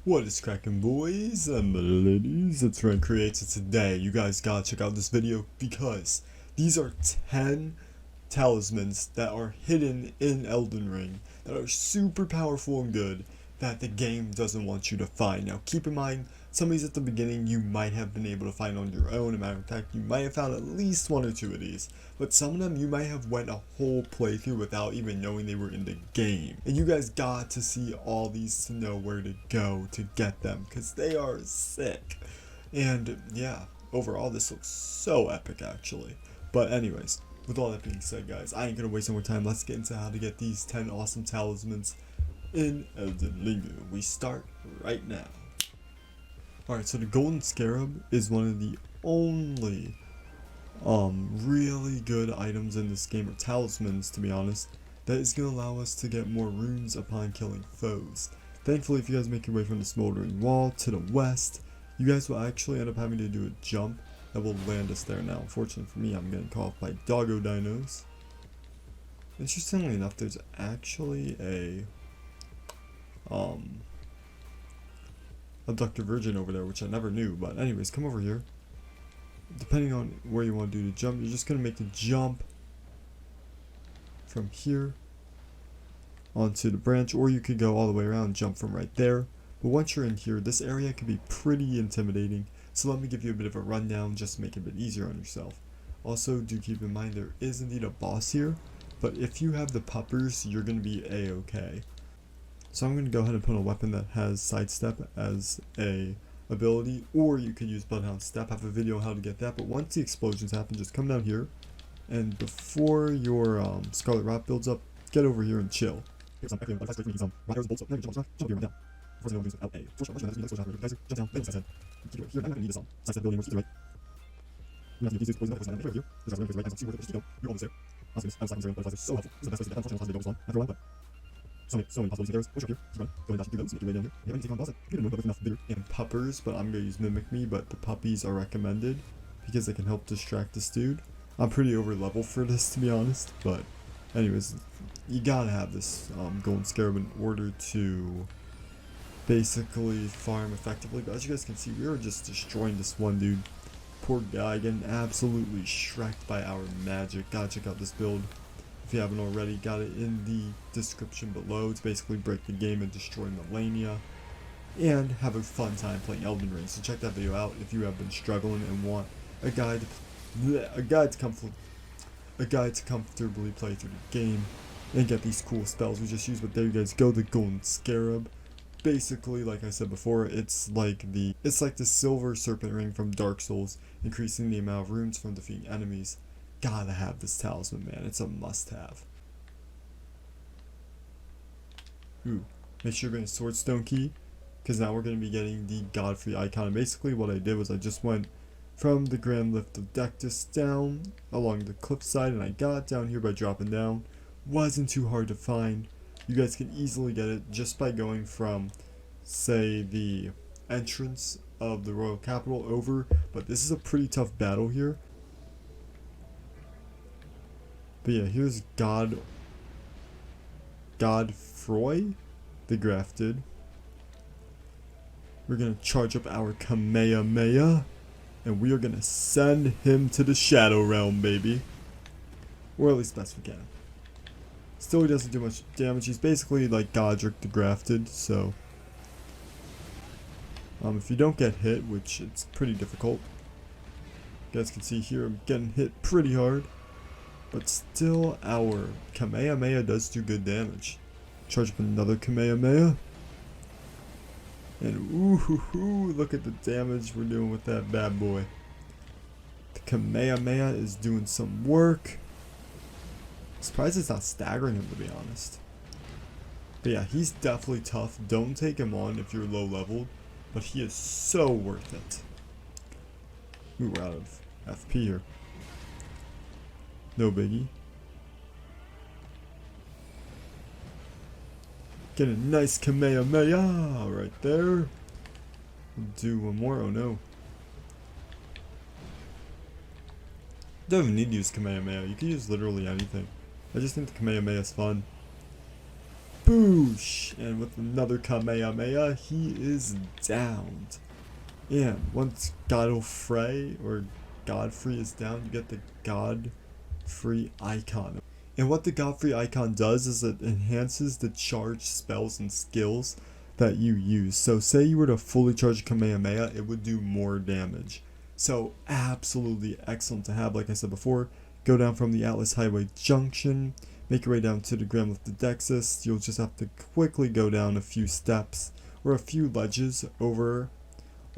What is cracking, boys and ladies? It's Ren Creates, and today you guys gotta check out this video because these are 10 talismans that are hidden in Elden Ring that are super powerful and good that the game doesn't want you to find. Now keep in mind, some of these at the beginning you might have been able to find on your own. As a matter of fact, you might have found at least one or two of these, but some of them you might have went a whole playthrough without even knowing they were in the game. And you guys got to see all these to know where to go to get them because they are sick. And yeah, overall this looks so epic actually. But anyways, with all that being said, guys, I ain't gonna waste any more time. Let's get into how to get these 10 awesome talismans in Elden Ring. We start right now. Alright, so the golden scarab is one of the only really good items in this game, or talismans to be honest, that is going to allow us to get more runes upon killing foes. Thankfully, if you guys make your way from the smoldering wall to the west, you guys will actually end up having to do a jump that will land us there. Now, unfortunately for me, I'm getting caught off by doggo dinos. Interestingly enough, there's actually a abductor virgin over there, which I never knew. But anyways, come over here. Depending on where you want to do the jump, you're just going to make the jump from here onto the branch, or you could go all the way around and jump from right there. But once you're in here, this area can be pretty intimidating, so let me give you a bit of a rundown just to make it a bit easier on yourself. Also, do keep in mind there is indeed a boss here, but if you have the puppers, you're going to be a-okay. So I'm going to go ahead and put a weapon that has sidestep as a ability, or you could use Bloodhound Step. I have a video on how to get that, but once the explosions happen, just come down here, and before your Scarlet Rot builds up, get over here and chill. Here's some rock arrows, bolts up, jump here and down. Force it without a force jump down, then side. Keep it here, I'm not going to need this sidestep ability, keep it right. You have to use these poison right here. There's a right now, see where the go. You're almost there. I was going to so helpful. This is the best way to get unfortunately they don't respond after a while, but so many possibilities. There's push up here, keep running, go and dash and do those, make your way down here. You haven't taken on boss, get a move up with enough bigger. And puppers, but I'm going to use Mimic Me, but the puppies are recommended because they can help distract this dude. I'm pretty over level for this to be honest, but anyways, you gotta have this golden scarab in order to basically farm effectively. But as you guys can see, we are just destroying this one dude. Poor guy getting absolutely shreked by our magic. Gotta check out this build if you haven't already. Got it in the description below. It's basically break the game and destroy Melania and have a fun time playing Elden Ring. So check that video out if you have been struggling and want a guide to comfortably play through the game and get these cool spells we just used. But there you guys go, the golden scarab. Basically, like I said before, it's like the silver serpent ring from Dark Souls, increasing the amount of runes from defeating enemies. Gotta have this talisman, man. It's a must-have. Ooh, make sure you're getting swordstone key, because now we're going to be getting the Godfrey icon. And basically what I did was I just went from the Grand Lift of Dectus down along the cliffside, and I got down here by dropping down. Wasn't too hard to find. You guys can easily get it just by going from, say, the entrance of the Royal Capital over, but this is a pretty tough battle here. But yeah, here's Godfroy the Grafted. We're gonna charge up our Kamehameha, and we are gonna send him to the Shadow Realm, baby. Or at least best we can. Still, he doesn't do much damage. He's basically like Godric the Grafted, so if you don't get hit, which it's pretty difficult, you guys can see here I'm getting hit pretty hard, but still our Kamehameha does do good damage. Charge up another Kamehameha, and ooh, look at the damage we're doing with that bad boy. The Kamehameha is doing some work. Surprised it's not staggering him, to be honest. But yeah, he's definitely tough. Don't take him on if you're low leveled, but he is so worth it. Ooh, we're out of FP here. No biggie. Get a nice Kamehameha right there. We'll do one more. Oh no. Don't even need to use Kamehameha. You can use literally anything. I just think the Kamehameha is fun. boosh! And with another Kamehameha, he is downed. And once Godfrey or Godfrey is down, you get the Godfrey icon. And what the Godfrey icon does is it enhances the charged spells and skills that you use. So say you were to fully charge Kamehameha, it would do more damage. So absolutely excellent to have. Like I said before, go down from the Atlas Highway Junction, make your way down to the Grand Lift of Dexus. You'll just have to quickly go down a few steps or a few ledges over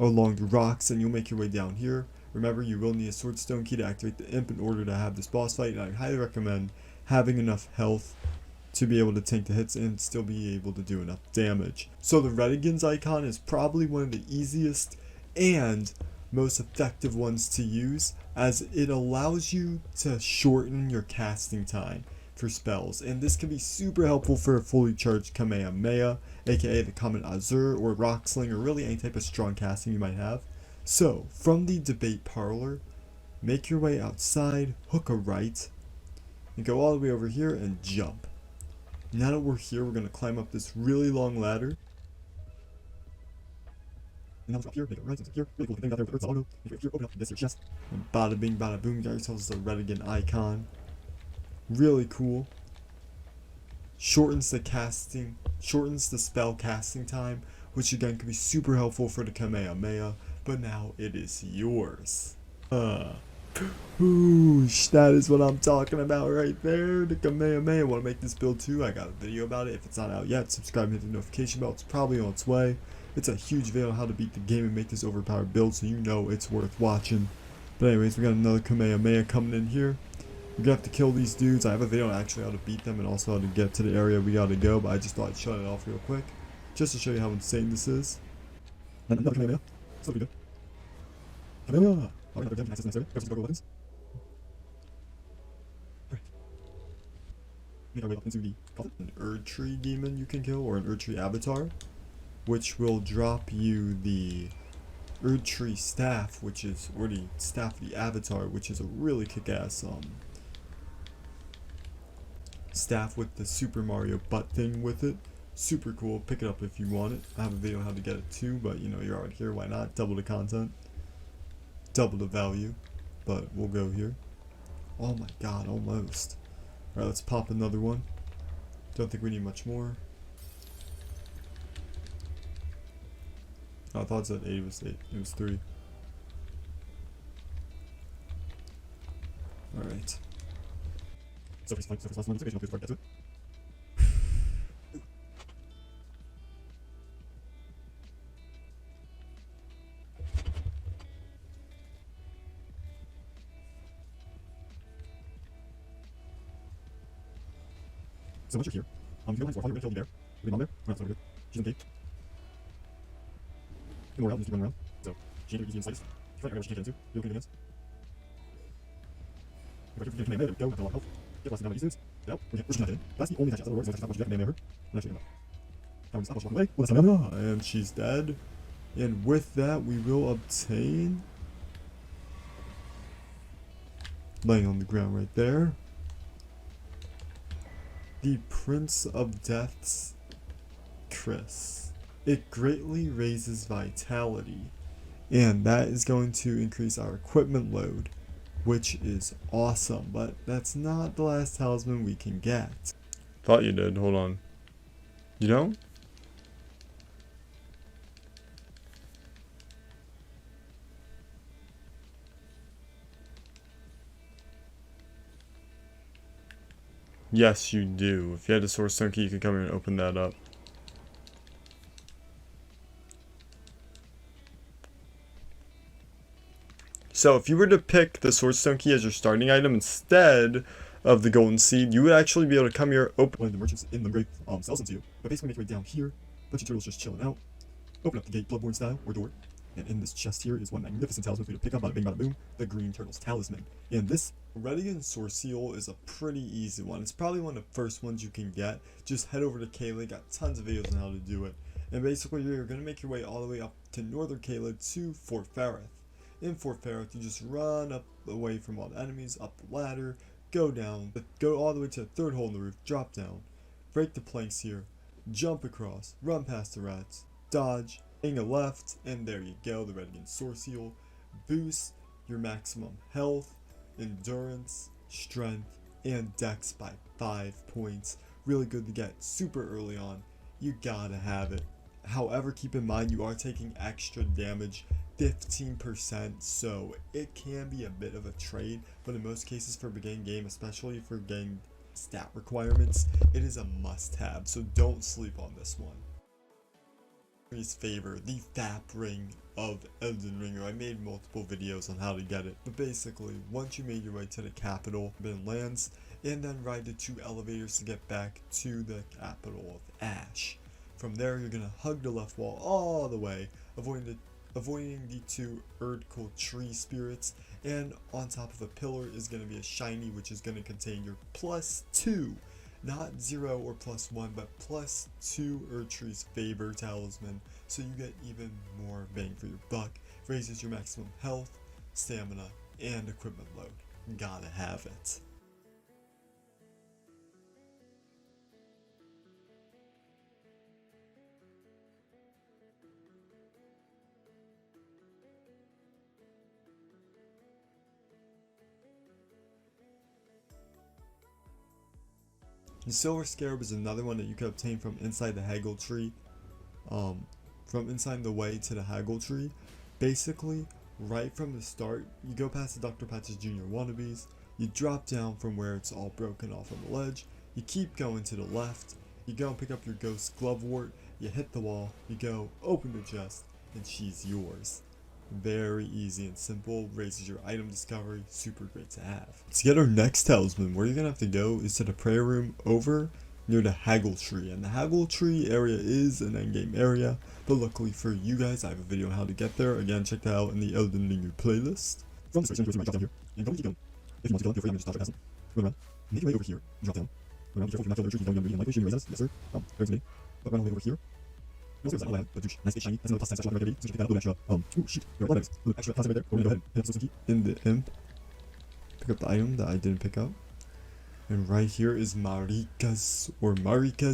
along the rocks, and you'll make your way down here. Remember, you will need a sword stone key to activate the imp in order to have this boss fight, and I highly recommend having enough health to be able to tank the hits and still be able to do enough damage. So the Redigans icon is probably one of the easiest and most effective ones to use, as it allows you to shorten your casting time for spells, and this can be super helpful for a fully charged Kamehameha, aka the Common Azure or Rock Sling, or really any type of strong casting you might have. So from the debate parlor, make your way outside, hook a right, and go all the way over here and jump. Now that we're here, we're going to climb up this really long ladder. And now let's go up here, make it right, so here, really cool thing out there with the Earth's logo. Make it here, open up this here chest, and bada bing bada boom, you got yourselves the Redigan icon. Really cool. Shortens the spell casting time, which again can be super helpful for the Kamehameha, but now it is yours. Whoosh, that is what I'm talking about right there, the Kamehameha. Want to make this build too? I got a video about it. If it's not out yet, subscribe and hit the notification bell. It's probably on its way. It's a huge video on how to beat the game and make this overpowered build, so you know it's worth watching. But anyways, we got another Kamehameha coming in here. We're gonna have to kill these dudes. I have a video on actually how to beat them and also how to get to the area we gotta go, but I just thought I'd shut it off real quick, just to show you how insane this is. And another Kamehameha. So pretty good. Kamehameha! Alright, another gem can access necessary. Grab some cargo weapons. Alright. Make our way up into the coffin. An erdtree demon you can kill, or an erdtree avatar, which will drop you the erdtree staff, which is, or the staff of the avatar, which is a really kick-ass staff with the Super Mario butt thing with it. Super cool. Pick it up if you want it. I have a video on how to get it too, but you know, you're already here, why not? Double the content, double the value. But we'll go here. Oh my god, almost. Alright, let's pop another one. Don't think we need much more. Oh, I thought it said 8, it was 8. It was 3. Alright. So first last one, get to it. So once you're here, you can go ahead and kill the bear. Leave him on there. Alright, so we're good. She's in the cave. More out, just keep running around. So, she ain't easy in sights. If you find she can't get into, you'll get against. If I keep getting there we go, with a lot of health. Get blasted down by these dudes. Get out. We're pushing that in. That's the only attack chance that works. That's not what you get her. And actually, now we stop, walk away. Well, that's not and she's dead. And with that, we will obtain, laying on the ground right there, the Prince of Death's Chris. It greatly raises vitality, and that is going to increase our equipment load, which is awesome, but that's not the last talisman we can get. Thought you did, hold on. You don't? Yes, you do. If you had a source stone key, you could come here and open that up. So if you were to pick the Sword Stone Key as your starting item instead of the Golden Seed, you would actually be able to come here, open one of the merchants in the grave, sells them to you. But basically make your way down here, bunch of turtles just chilling out, open up the gate, Bloodborne style, or door, and in this chest here is one magnificent talisman for you to pick up, bada bing bada boom, the Green Turtle's Talisman. And this Redigans Sorcillo is a pretty easy one. It's probably one of the first ones you can get. Just head over to Caelid, got tons of videos on how to do it. And basically you're going to make your way all the way up to Northern Caelid to Fort Farith. In Fort Farith, you just run up away from all the enemies, up the ladder, go down, go all the way to the third hole in the roof, drop down, break the planks here, jump across, run past the rats, dodge, hang a left, and there you go, the Redigans Sorcillo boosts your maximum health, endurance, strength, and dex by 5 points. Really good to get super early on. You gotta have it. However, keep in mind you are taking extra damage, 15%, so it can be a bit of a trade, but in most cases for beginning game, especially for getting stat requirements, it is a must-have, so don't sleep on this one. His favor, the Fab Ring of Elden Ring. I made multiple videos on how to get it, but basically, once you made your way to the capital, Forbidden Lands, and then ride the 2 elevators to get back to the capital of Ash. From there, you're gonna hug the left wall all the way, avoiding the 2 erdtree spirits, and on top of a pillar is gonna be a shiny, which is gonna contain your +2. Not 0 or +1, but +2 erdtree's favor talisman, so you get even more bang for your buck. Raises your maximum health, stamina, and equipment load. Gotta have it. The silver scarab is another one that you can obtain from inside the haggle tree, from inside the way to the haggle tree. Basically, right from the start, you go past the Dr. Patches Jr. wannabes, you drop down from where it's all broken off on the ledge, you keep going to the left, you go and pick up your ghost glovewort, you hit the wall, you go open the chest, and she's yours. Very easy and simple, raises your item discovery, super great to have. To get our next talisman, where you're gonna have to go is to the prayer room over near the haggle tree, and the haggle tree area is an endgame area, but luckily for you guys, I have a video on how to get there. Again, check that out in the Elden Ring playlist. From this place, you drop down here, and go keep going. If you want to go, feel free to just dodge past them. Go around, make your way over here, drop down. Go around, be careful if you're not killing the tree, keep going, you're unlikely, shooting resistance, yes sir. There's me. But run all the way over here. You also have but douche. Nice, shiny. That's another +10 section activity. So you can pick that up a little extra. Shoot. You're right, a little extra concept right there. We're gonna go ahead and hit up some key in the imp. Pick up the item that I didn't pick up. And right here is Marika's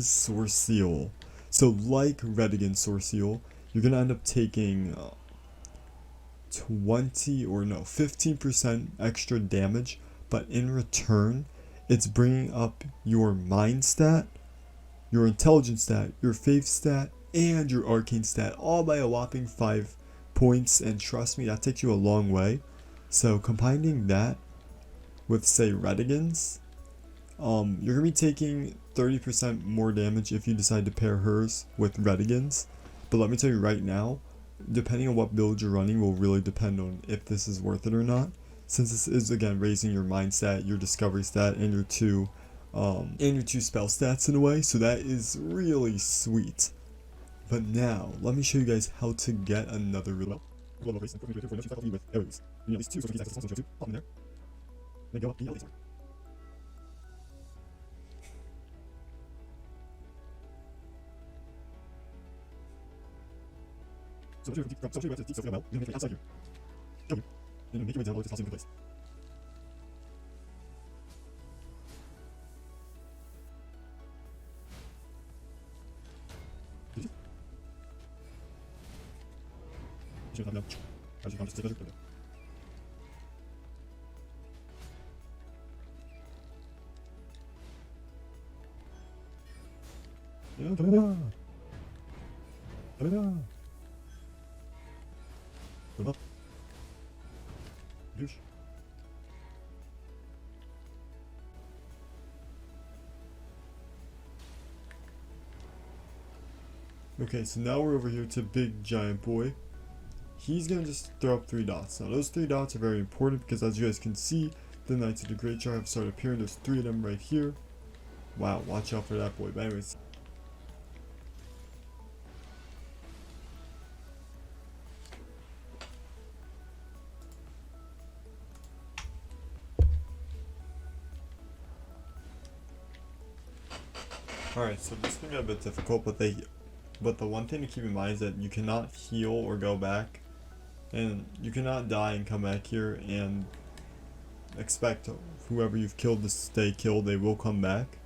Sorcillo. So like Redigans Sorcillo, you're gonna end up taking 15% extra damage, but in return, it's bringing up your mind stat, your intelligence stat, your faith stat, and your arcane stat, all by a whopping 5 points, and trust me, that takes you a long way. So combining that with, say, Redigans, you're gonna be taking 30% more damage if you decide to pair hers with Redigans. But let me tell you right now, depending on what build you're running will really depend on if this is worth it or not, since this is again raising your mind stat, your discovery stat, and your two spell stats in a way, so that is really sweet. But now, let me show you guys how to get another real race and put me for no faculty with arrows. You need these 2 social keys access to pop in there. Then go up the elevator. So if you have to deep well, you're gonna make it outside here. Go here. And make your way down all the way to the place. You should have now. As you come, just take a look. Yeah, ta-da! Ta-da! Come up. Douche. Okay, so now we're over here to Big Giant Boy. He's gonna just throw up 3 dots. Now those 3 dots are very important because as you guys can see, the Knights of the Great Jar have started appearing. There's 3 of them right here. Wow, watch out for that boy. But anyways. Alright, so this can get a bit difficult, but the one thing to keep in mind is that you cannot heal or go back, and you cannot die and come back here and expect whoever you've killed to stay killed. They will come back.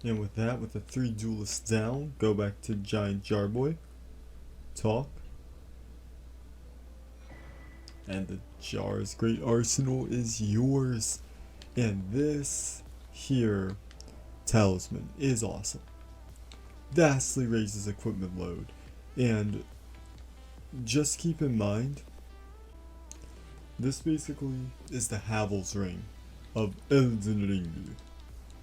And with that, with the 3 duelists down, go back to Giant Jarboy, talk, and the Jar's great arsenal is yours. And this here talisman is awesome. Vastly raises equipment load, and just keep in mind, this basically is the Havel's Ring of Elden Ring.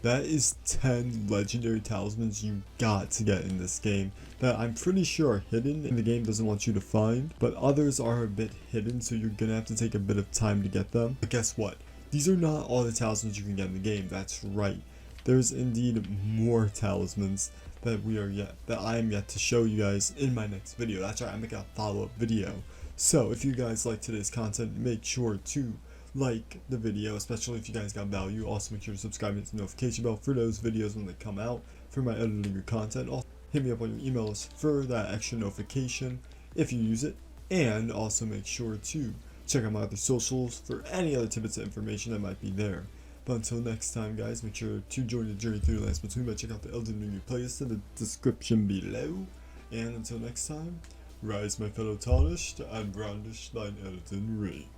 That is 10 legendary talismans you got to get in this game that I'm pretty sure are hidden and the game doesn't want you to find, but others are a bit hidden, so you're gonna have to take a bit of time to get them. But guess what? These are not all the talismans you can get in the game. That's right. There's indeed more talismans that I am yet to show you guys in my next video. That's right, I'm making a follow-up video. So if you guys like today's content, make sure to like the video, especially if you guys got value. Also make sure to subscribe and hit the notification bell for those videos when they come out for my editing content. Also hit me up on your email list for that extra notification if you use it, and also make sure to check out my other socials for any other tidbits of information that might be there. But until next time, guys, make sure to join the journey through the lands between by check out the Elden Ring playlist in the description below. And until next time, rise my fellow tarnished and brandish thine Elden Ring.